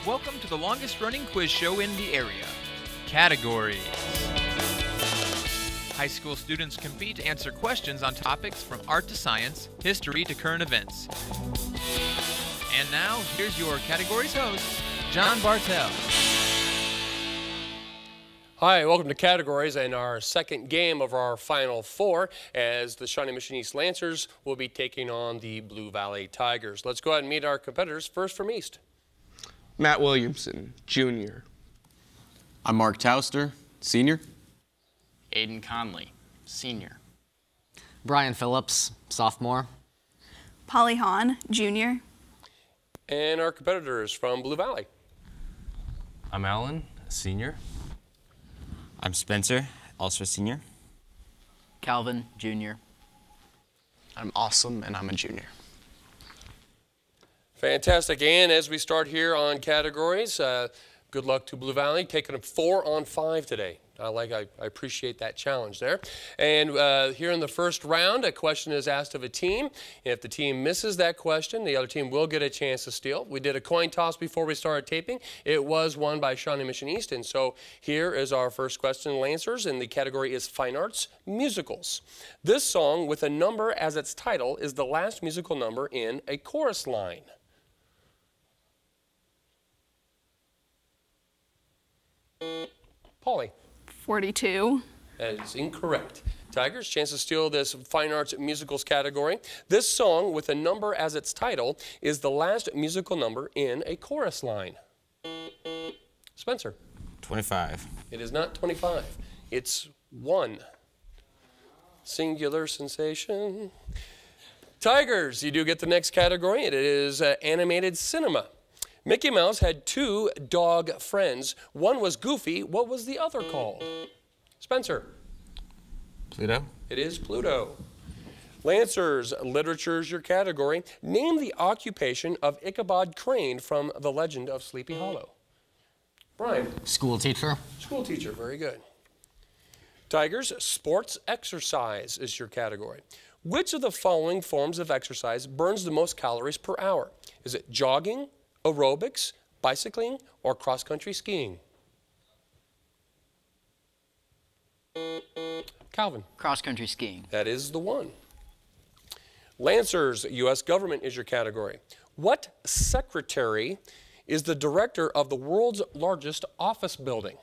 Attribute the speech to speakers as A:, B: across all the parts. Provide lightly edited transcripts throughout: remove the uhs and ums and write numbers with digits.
A: welcome to the longest running quiz show in the area. Categories. High school students compete to answer questions on topics from art to science, history to current events. And now, here's your categories host, John Bartell.
B: Hi, welcome to Categories and our second game of our Final Four as the Shawnee Mission East Lancers will be taking on the Blue Valley Tigers. Let's go ahead and meet our competitors. First from East.
C: Matt Williamson, Jr.
D: I'm Mark Tauster, Senior.
E: Aiden Conley, Senior.
F: Brian Phillips, Sophomore.
G: Polly Hahn, Junior.
B: And our competitors from Blue Valley.
H: I'm Alan, Senior.
D: I'm Spencer, also a Senior.
E: Calvin, Junior.
F: I'm Awesome, and I'm a junior.
B: Fantastic. And as we start here on Categories, good luck to Blue Valley, taking a 4-on-5 today. I appreciate that challenge there. And here in the first round, a question is asked of a team. If the team misses that question, the other team will get a chance to steal. We did a coin toss before we started taping. It was won by Shawnee Mission East. And so here is our first question, Lancers, and the category is Fine Arts Musicals. This song with a number as its title is the last musical number in a chorus line. Polly.
G: 42.
B: That is incorrect. Tigers, chance to steal this Fine Arts Musicals category. This song with a number as its title is the last musical number in a chorus line. Spencer.
D: 25.
B: It is not 25. It's 1. Singular sensation. Tigers, you do get the next category. It is animated cinema. Mickey Mouse had 2 dog friends. One was Goofy. What was the other called? Spencer.
D: Pluto.
B: It is Pluto. Lancers, literature is your category. Name the occupation of Ichabod Crane from The Legend of Sleepy Hollow. Brian.
F: School teacher.
B: School teacher, very good. Tigers, sports exercise is your category. Which of the following forms of exercise burns the most calories per hour? Is it jogging, aerobics, bicycling, or cross-country skiing? Calvin.
E: Cross-country skiing.
B: That is the one. Lancers, U.S. government is your category. What secretary is the director of the world's largest office building?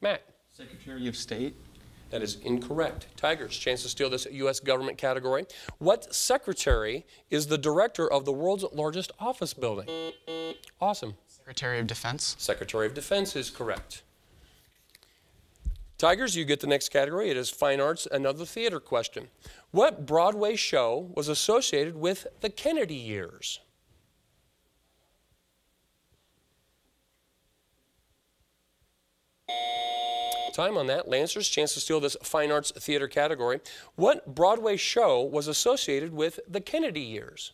B: Matt.
C: Secretary of State.
B: That is incorrect. Tigers, chance to steal this U.S. government category. What secretary is the director of the world's largest office building? Awesome.
F: Secretary of Defense.
B: Secretary of Defense is correct. Tigers, you get the next category. It is Fine Arts, another theater question. What Broadway show was associated with the Kennedy years? Time on that. Lancers, chance to steal this Fine Arts theater category. What Broadway show was associated with the Kennedy years?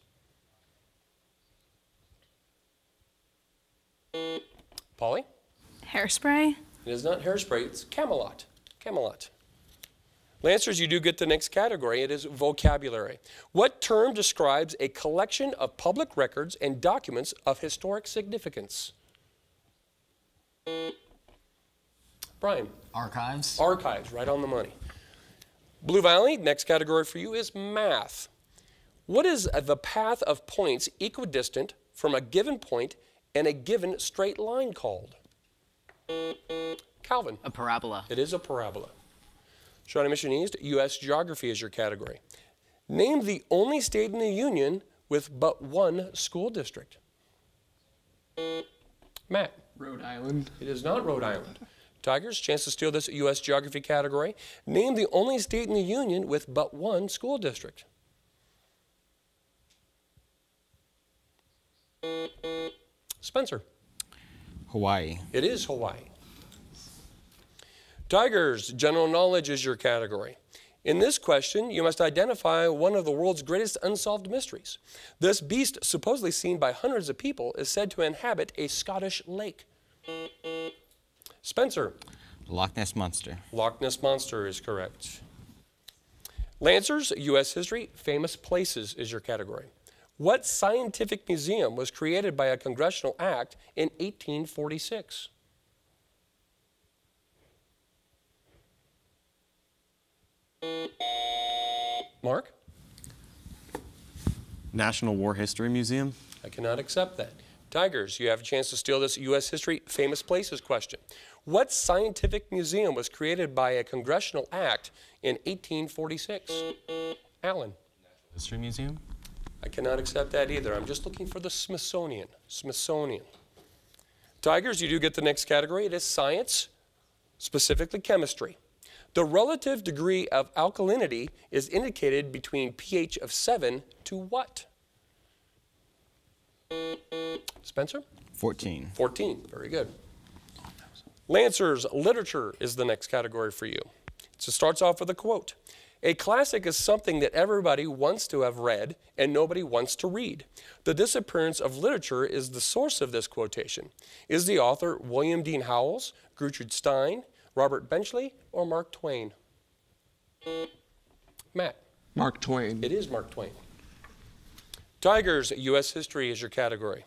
B: Polly?
G: Hairspray.
B: It is not Hairspray, it's Camelot. Camelot. Lancers, you do get the next category. It is vocabulary. What term describes a collection of public records and documents of historic significance? Brian.
F: Archives.
B: Archives, right on the money. Blue Valley, next category for you is math. What is the path of points equidistant from a given point and a given straight line called? Calvin.
E: A parabola.
B: It is a parabola. Shawnee Mission East, U.S. geography is your category. Name the only state in the union with but one school district. Matt.
C: Rhode Island.
B: It is not Rhode Island. Tigers, chance to steal this U.S. geography category. Name the only state in the union with but one school district. Spencer.
D: Hawaii.
B: It is Hawaii. Tigers, general knowledge is your category. In this question, you must identify one of the world's greatest unsolved mysteries. This beast, supposedly seen by hundreds of people, is said to inhabit a Scottish lake. Spencer.
D: Loch Ness Monster.
B: Loch Ness Monster is correct. Lancers, U.S. history, famous places is your category. What scientific museum was created by a congressional act in 1846? Mark?
I: National War History Museum.
B: I cannot accept that. Tigers, you have a chance to steal this U.S. history famous places question. What scientific museum was created by a congressional act in 1846? Alan?
H: History Museum.
B: I cannot accept that either. I'm just looking for the Smithsonian. Smithsonian. Tigers, you do get the next category. It is science, specifically chemistry. The relative degree of alkalinity is indicated between pH of 7 to what? Spencer?
D: 14.
B: 14. Very good. Lancers, literature is the next category for you. So it starts off with a quote. A classic is something that everybody wants to have read and nobody wants to read. The disappearance of literature is the source of this quotation. Is the author William Dean Howells, Gertrude Stein, Robert Benchley, or Mark Twain? Matt?
C: Mark Twain.
B: It is Mark Twain. Tigers, U.S. history is your category.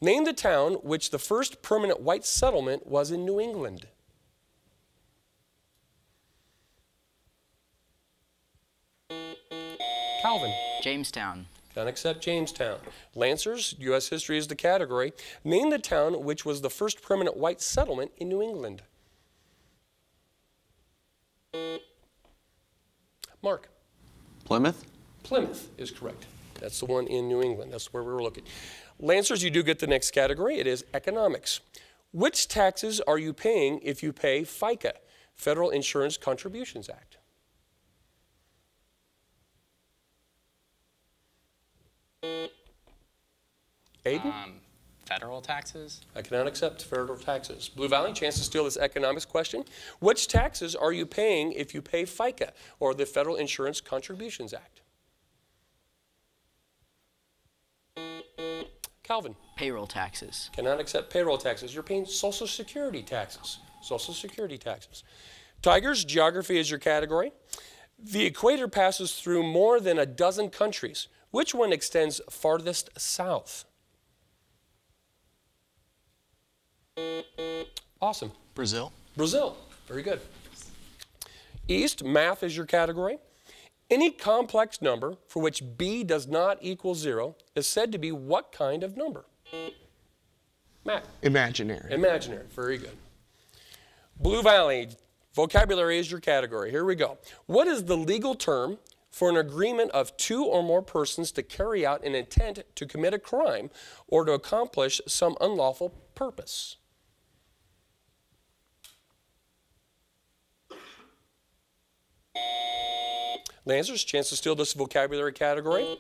B: Name the town which the first permanent white settlement was in New England. Calvin.
E: Jamestown.
B: Can't accept Jamestown. Lancers, U.S. history is the category. Name the town which was the first permanent white settlement in New England. Mark.
I: Plymouth.
B: Plymouth is correct. That's the one in New England. That's where we were looking. Lancers, you do get the next category. It is economics. Which taxes are you paying if you pay FICA, Federal Insurance Contributions Act? Aiden?
F: Federal taxes?
B: I cannot accept federal taxes. Blue Valley, chance to steal this economics question. Which taxes are you paying if you pay FICA, or the Federal Insurance Contributions Act? Calvin.
E: Payroll taxes.
B: Cannot accept payroll taxes. You're paying Social Security taxes. Social Security taxes. Tigers, geography is your category. The equator passes through more than a dozen countries. Which one extends farthest south? Awesome.
F: Brazil.
B: Brazil. Very good. East, math is your category. Any complex number for which b does not equal 0 is said to be what kind of number? Matt.
C: Imaginary.
B: Imaginary. Very good. Blue Valley, vocabulary is your category. Here we go. What is the legal term for an agreement of two or more persons to carry out an intent to commit a crime or to accomplish some unlawful purpose? Lancers, chance to steal this vocabulary category.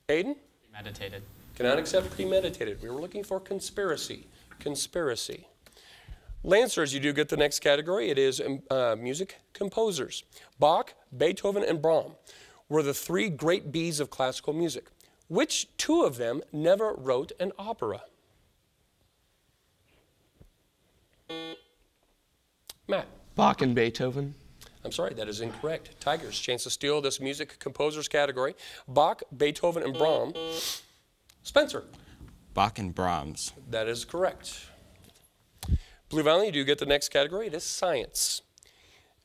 B: Aiden?
F: Premeditated.
B: Cannot accept premeditated. We were looking for conspiracy. Conspiracy. Lancers, you do get the next category. It is music composers. Bach, Beethoven, and Brahms were the three great B's of classical music. Which two of them never wrote an opera? Matt.
C: Bach and Beethoven.
B: I'm sorry, that is incorrect. Tigers, chance to steal this music composers category. Bach, Beethoven, and Brahms. Spencer.
D: Bach and Brahms.
B: That is correct. Blue Valley, you do get the next category. It is science.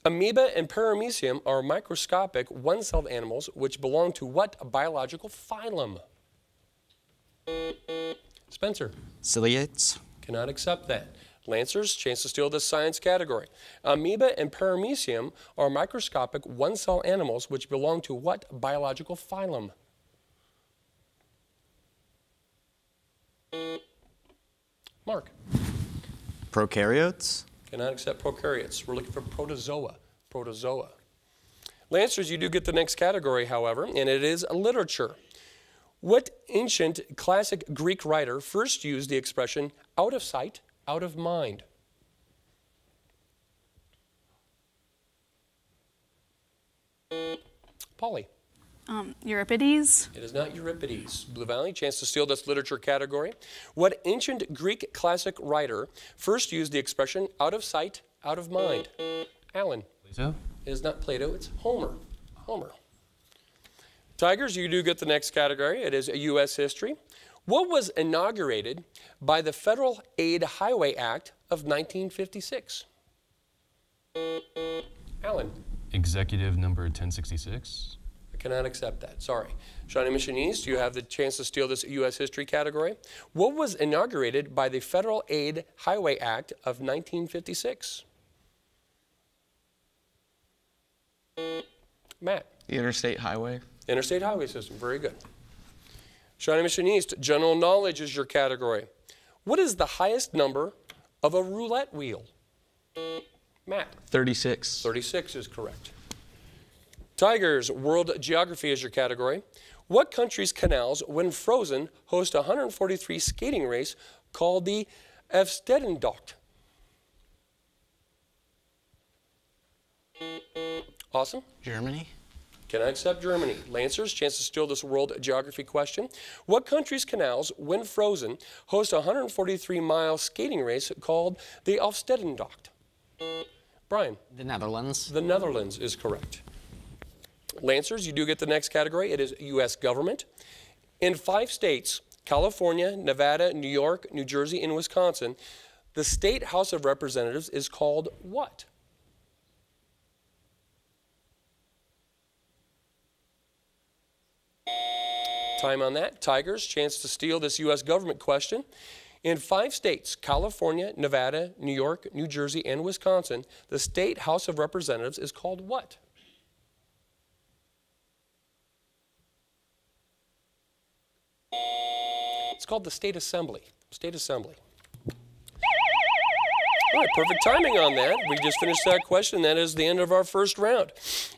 B: Amoeba and paramecium are microscopic one-celled animals which belong to what biological phylum? Spencer.
D: Ciliates.
B: Cannot accept that. Lancers, chance to steal this science category. Amoeba and paramecium are microscopic one-cell animals which belong to what biological phylum? Mark.
I: Prokaryotes.
B: Cannot accept prokaryotes. We're looking for protozoa. Protozoa. Lancers, you do get the next category, however, and it is literature. What ancient classic Greek writer first used the expression out of sight, out of mind? Polly.
G: Euripides.
B: It is not Euripides. Blue Valley, chance to steal this literature category. What ancient Greek classic writer first used the expression out of sight, out of mind? Alan.
H: Plato.
B: It is not Plato, it's Homer. Homer. Tigers, you do get the next category. It is U.S. history. What was inaugurated by the Federal Aid Highway Act of 1956? Alan.
H: Executive number 1066.
B: I cannot accept that. Sorry. Shawnee Mission East, you have the chance to steal this U.S. history category. What was inaugurated by the Federal Aid Highway Act of 1956? Matt.
C: The interstate highway.
B: Interstate highway system. Very good. Shawnee Mission East, general knowledge is your category. What is the highest number of a roulette wheel? Matt.
C: 36.
B: 36 is correct. Tigers, world geography is your category. What country's canals, when frozen, host a 143 skating race called the Elfstedentocht? Awesome.
E: Germany.
B: Can I accept Germany? Lancers, chance to steal this world geography question. What country's canals, when frozen, host a 143-mile skating race called the Elfstedentocht? Brian.
E: The Netherlands.
B: The Netherlands is correct. Lancers, you do get the next category. It is U.S. government. In 5 states, California, Nevada, New York, New Jersey, and Wisconsin, the state House of Representatives is called what? Time on that. Tigers, chance to steal this U.S. government question. In 5 states, California, Nevada, New York, New Jersey, and Wisconsin, the state House of Representatives is called what? It's called the State Assembly. State Assembly. All right, perfect timing on that. We just finished that question. That is the end of our first round.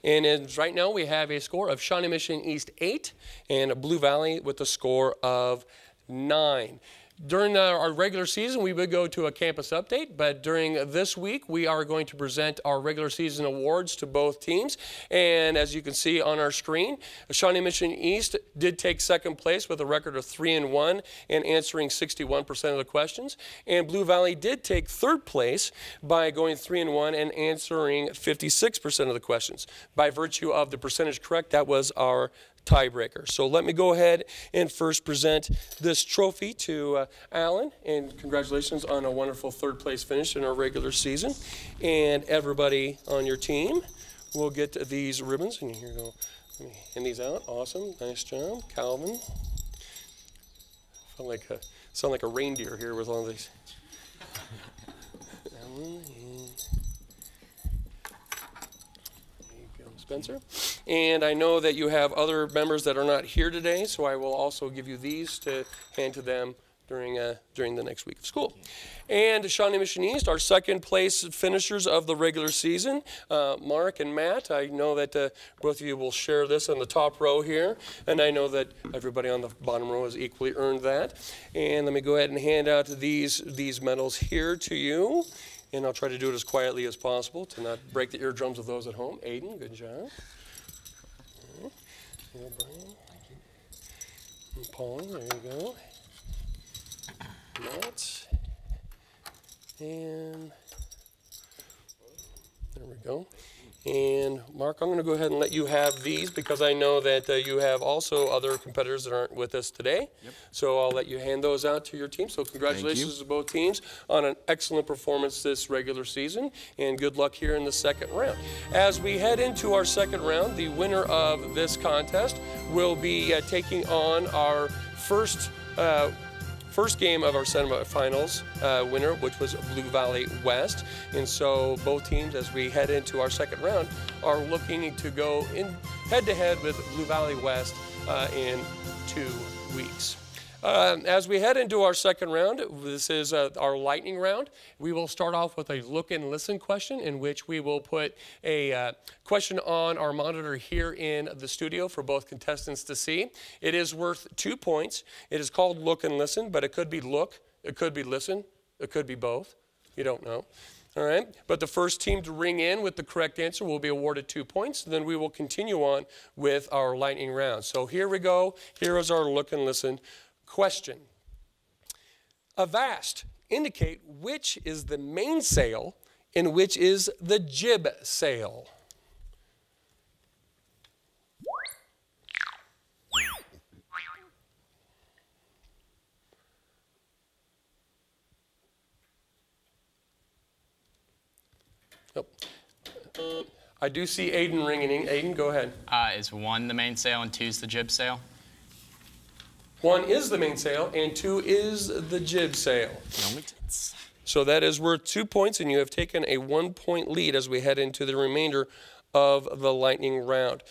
B: And right now we have a score of Shawnee Mission East 8 and Blue Valley with a score of 9. During our regular season, we would go to a campus update, but during this week, we are going to present our regular season awards to both teams. And as you can see on our screen, Shawnee Mission East did take second place with a record of 3-1 and answering 61% of the questions. And Blue Valley did take third place by going 3-1 and answering 56% of the questions. By virtue of the percentage correct, that was our tiebreaker. So let me go ahead and first present this trophy to Alan, and congratulations on a wonderful third place finish in our regular season. And everybody on your team will get these ribbons, and here you go. Let me hand these out. Awesome, nice job, Calvin. Sound like a reindeer here with all these. Alan and Spencer. And I know that you have other members that are not here today, so I will also give you these to hand to them during the next week of school. And Shawnee Mission East, our second place finishers of the regular season, Mark and Matt. I know that both of you will share this on the top row here, and I know that everybody on the bottom row has equally earned that. And let me go ahead and hand out these medals here to you. And I'll try to do it as quietly as possible to not break the eardrums of those at home. Aiden, good job. Yeah, Brian. And Pauline, there you go. Matt. And there we go. And Mark, I'm going to go ahead and let you have these because I know that you have also other competitors that aren't with us today. Yep. So I'll let you hand those out to your team. So congratulations to both teams on an excellent performance this regular season, and good luck here in the second round. As we head into our second round, the winner of this contest will be taking on our first game of our semifinals winner, which was Blue Valley West. And so both teams, as we head into our second round, are looking to go in head-to-head with Blue Valley West in 2 weeks. As we head into our second round, this is our lightning round. We will start off with a look and listen question in which we will put a question on our monitor here in the studio for both contestants to see. It is worth 2 points. It is called look and listen, but it could be look, it could be listen, it could be both. You don't know. All right, but the first team to ring in with the correct answer will be awarded 2 points. Then we will continue on with our lightning round. So here we go. Here is our look and listen question. Avast, indicate which is the mainsail and which is the jib sail. Nope. I do see Aiden ringing. Aiden, go ahead.
F: Is 1 the mainsail and 2 is the jib sail?
B: 1 is the mainsail and 2 is the jib sail. So that is worth 2 points, and you have taken a 1-point lead as we head into the remainder of the lightning round.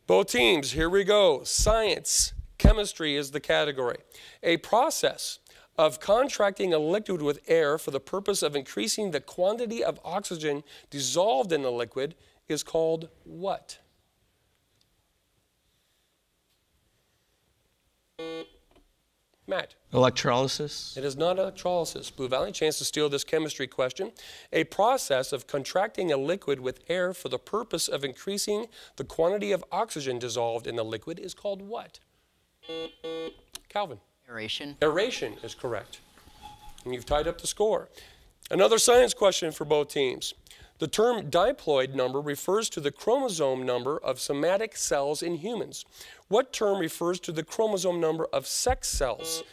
B: Both teams, here we go. Science, chemistry is the category. A process of contracting a liquid with air for the purpose of increasing the quantity of oxygen dissolved in the liquid is called what? Matt.
C: Electrolysis.
B: It is not electrolysis. Blue Valley, chance to steal this chemistry question. A process of contracting a liquid with air for the purpose of increasing the quantity of oxygen dissolved in the liquid is called what? Calvin.
E: Aeration.
B: Aeration is correct. And you've tied up the score. Another science question for both teams. The term diploid number refers to the chromosome number of somatic cells in humans. What term refers to the chromosome number of sex cells?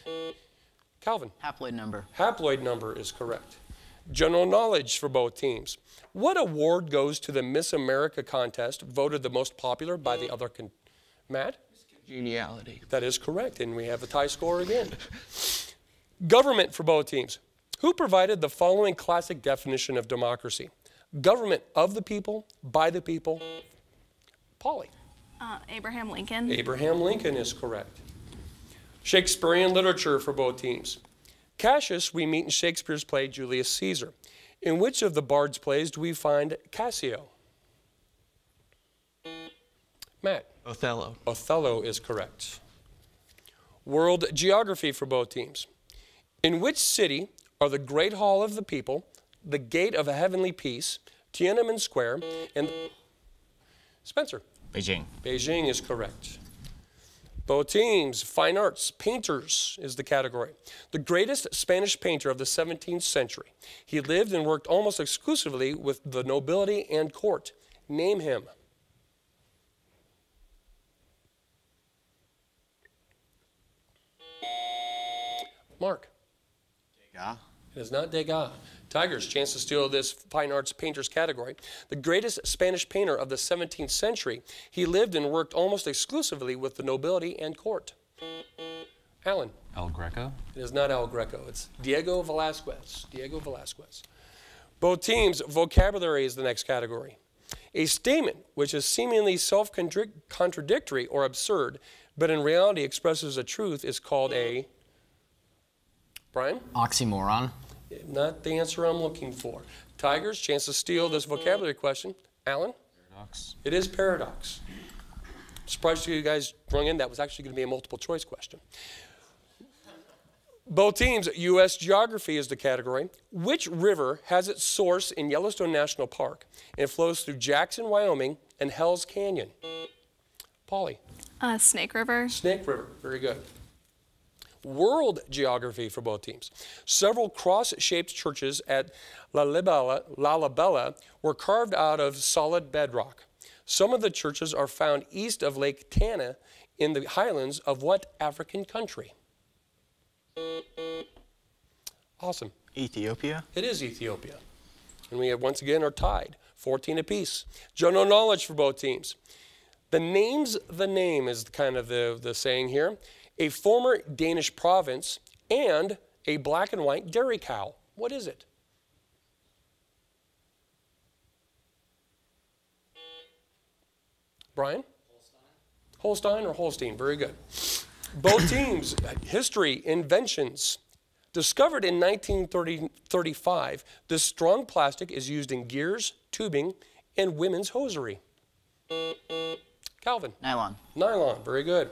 B: Calvin.
E: Haploid number.
B: Haploid number is correct. General knowledge for both teams. What award goes to the Miss America contest voted the most popular by the other Matt?
C: Geniality.
B: That is correct, and we have a tie score again. Government for both teams. Who provided the following classic definition of democracy? Government of the people, by the people. Polly.
G: Abraham Lincoln.
B: Abraham Lincoln is correct. Shakespearean literature for both teams. Cassius we meet in Shakespeare's play Julius Caesar. In which of the Bard's plays do we find Cassio? Matt.
C: Othello.
B: Othello is correct. World geography for both teams. In which city are the Great Hall of the People, the Gate of Heavenly Peace, Tiananmen Square, and Spencer?
D: Beijing.
B: Beijing is correct. Both teams, fine arts, painters is the category. The greatest Spanish painter of the 17th century. He lived and worked almost exclusively with the nobility and court. Name him. Mark.
I: Degas.
B: It is not Degas. Tigers, chance to steal this fine arts painters category. The greatest Spanish painter of the 17th century. He lived and worked almost exclusively with the nobility and court. Alan.
H: El Greco.
B: It is not El Greco. It's Diego Velázquez. Diego Velázquez. Both teams, vocabulary is the next category. A statement which is seemingly self-contradictory or absurd, but in reality expresses a truth is called a... Brian?
F: Oxymoron.
B: Not the answer I'm looking for. Tigers, chance to steal this vocabulary question. Alan?
H: Paradox.
B: It is paradox. Surprised you guys rung in. That was actually going to be a multiple choice question. Both teams, U.S. geography is the category. Which river has its source in Yellowstone National Park and flows through Jackson, Wyoming, and Hell's Canyon? Polly?
G: Snake River.
B: Snake River. Very good. World geography for both teams. Several cross-shaped churches at Lalibela were carved out of solid bedrock. Some of the churches are found east of Lake Tana in the highlands of what African country? Awesome.
E: Ethiopia.
B: It is Ethiopia. And we have once again are tied, 14 apiece. General knowledge for both teams. The name is kind of the saying here. A former Danish province and a black and white dairy cow. What is it? Brian? Holstein or Holstein? Very good. Both teams, history, inventions. Discovered in 1935, this strong plastic is used in gears, tubing, and women's hosiery. Calvin?
E: Nylon.
B: Nylon, very good.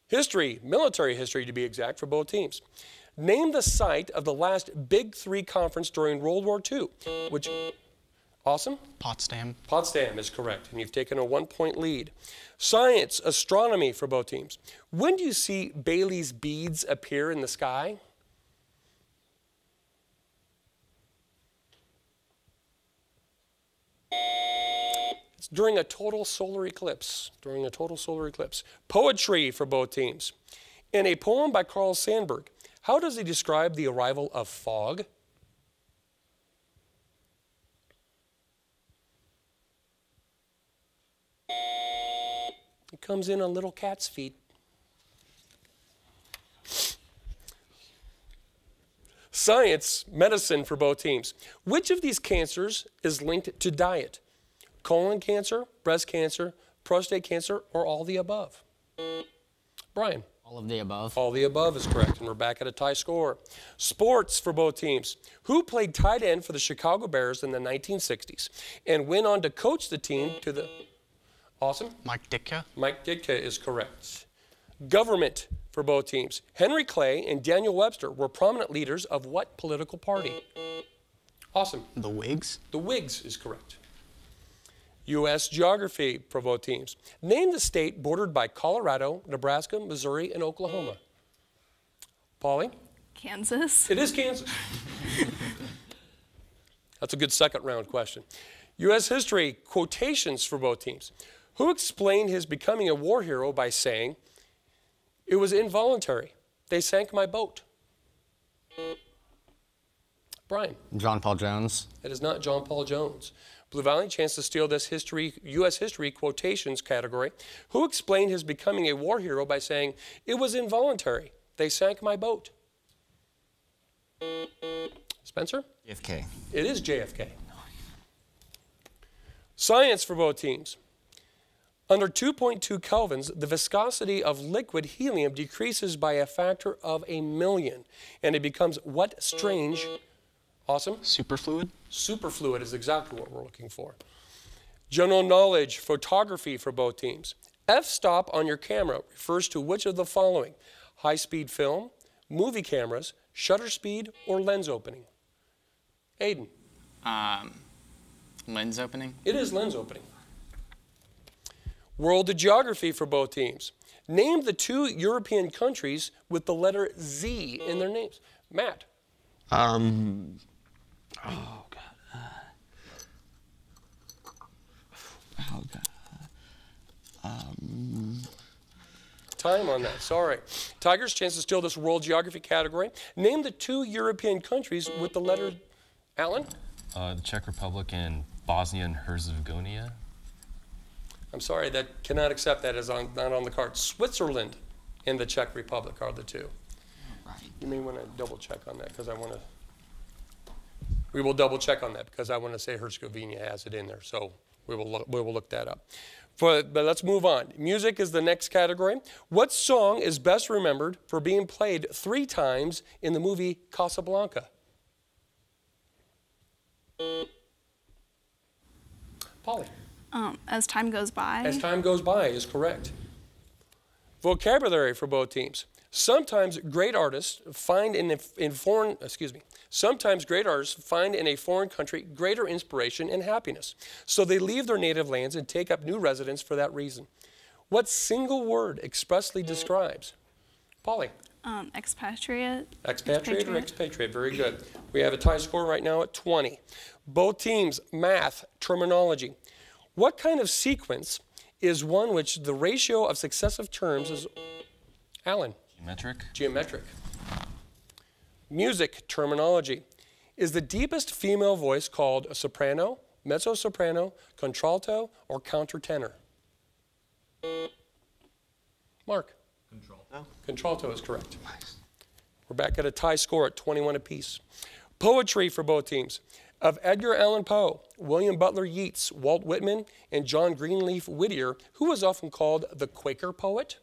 B: History, military history to be exact, for both teams. Name the site of the last Big Three conference during World War II, which, awesome?
F: Potsdam.
B: Potsdam is correct, and you've taken a 1-point lead. Science, astronomy for both teams. When do you see Bailey's beads appear in the sky? It's during a total solar eclipse. During a total solar eclipse. Poetry for both teams. In a poem by Carl Sandburg, how does he describe the arrival of fog? It comes in on little cat's feet. Science, medicine for both teams. Which of these cancers is linked to diet? Colon cancer, breast cancer, prostate cancer, or all the above? Brian.
E: All of the above.
B: All the above is correct, and we're back at a tie score. Sports for both teams. Who played tight end for the Chicago Bears in the 1960s and went on to coach the team to the... Awesome.
F: Mike Ditka.
B: Mike Ditka is correct. Government for both teams. Henry Clay and Daniel Webster were prominent leaders of what political party? Awesome.
F: The Whigs.
B: The Whigs is correct. U.S. geography for both teams. Name the state bordered by Colorado, Nebraska, Missouri, and Oklahoma. Polly?
G: Kansas.
B: It is Kansas. That's a good second round question. U.S. history, quotations for both teams. Who explained his becoming a war hero by saying, "It was involuntary. They sank my boat"? Brian.
E: John Paul Jones.
B: It is not John Paul Jones. Blue Valley, chance to steal this U.S. history quotations category. Who explained his becoming a war hero by saying, "It was involuntary. They sank my boat"? Spencer?
D: JFK.
B: It is JFK. Science for both teams. Under 2.2 kelvins, the viscosity of liquid helium decreases by a factor of 1,000,000, and it becomes what strange? Awesome.
F: Superfluid.
B: Superfluid is exactly what we're looking for. General knowledge, photography for both teams. F-stop on your camera refers to which of the following? High-speed film, movie cameras, shutter speed, or lens opening? Aiden.
F: Lens opening.
B: It is lens opening. World geography for both teams. Name the 2 European countries with the letter Z in their names. Matt.
C: Oh God. Oh God.
B: Time on that, sorry. Tigers, chance to steal this world geography category. Name the 2 European countries with the letter, Alan?
H: The Czech Republic and Bosnia and Herzegovina.
B: I'm sorry, that cannot accept that as not on the card. Switzerland and the Czech Republic are the 2. You may want to double check on that because I want to. We will double check on that because I want to say Herzegovina has it in there. So we will look that up. But let's move on. Music is the next category. What song is best remembered for being played 3 times in the movie Casablanca? Polly.
G: As Time Goes By.
B: As Time Goes By is correct. Vocabulary for both teams. Sometimes great artists find in a foreign country greater inspiration and happiness. So they leave their native lands and take up new residence for that reason. What single word expressly describes? Polly.
G: Expatriate.
B: Expatriate or expatriate, very good. We have a tie score right now at 20. Both teams, math, terminology. What kind of sequence is one which the ratio of successive terms is, Alan?
H: Geometric.
B: Geometric. Music, terminology. Is the deepest female voice called a soprano, mezzo-soprano, contralto, or countertenor? Mark? Contralto. Contralto is correct. Nice. We're back at a tie score at 21 apiece. Poetry for both teams. Of Edgar Allan Poe, William Butler Yeats, Walt Whitman, and John Greenleaf Whittier, who was often called the Quaker poet?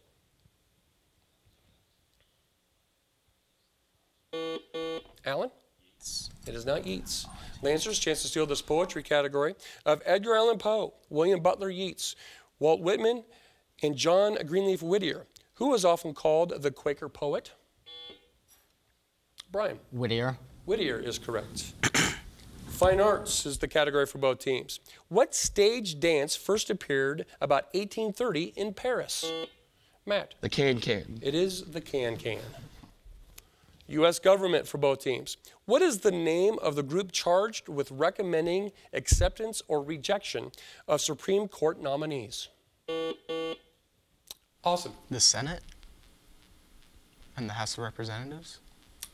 B: Alan? Yeats. It is not Yeats. Lancers, chance to steal this poetry category. Of Edgar Allan Poe, William Butler Yeats, Walt Whitman, and John Greenleaf Whittier, who was often called the Quaker poet? Brian?
E: Whittier.
B: Whittier is correct. Fine arts is the category for both teams. What stage dance first appeared about 1830 in Paris? Matt?
C: The can-can.
B: It is the can-can. U.S. government for both teams. What is the name of the group charged with recommending acceptance or rejection of Supreme Court nominees? Awesome.
F: The Senate and the House of Representatives.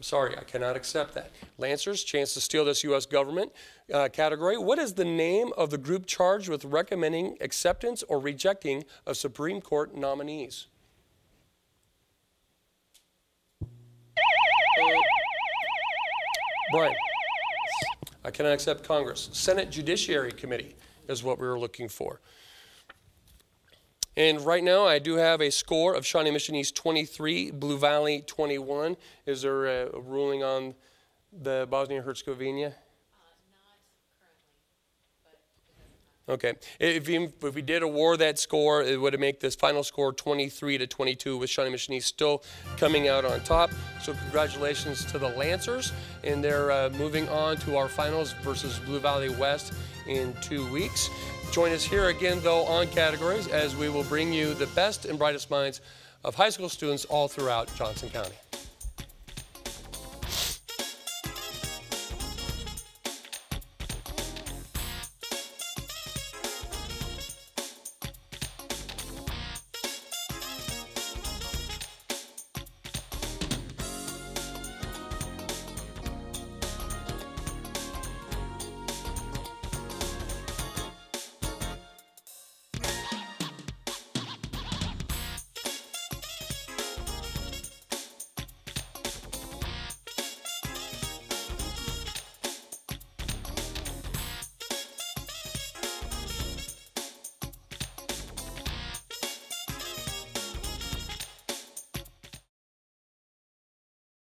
B: Sorry, I cannot accept that. Lancers, chance to steal this U.S. government category. What is the name of the group charged with recommending acceptance or rejecting of Supreme Court nominees? Brian. I cannot accept Congress. Senate Judiciary Committee is what we were looking for. And right now, I do have a score of Shawnee Mission East 23, Blue Valley 21. Is there a ruling on the Bosnia-Herzegovina? Okay. If we did award that score, it would make this final score 23-22 with Shawnee Mission East still coming out on top. So congratulations to the Lancers, and they're moving on to our finals versus Blue Valley West in 2 weeks. Join us here again, though, on Categories, as we will bring you the best and brightest minds of high school students all throughout Johnson County.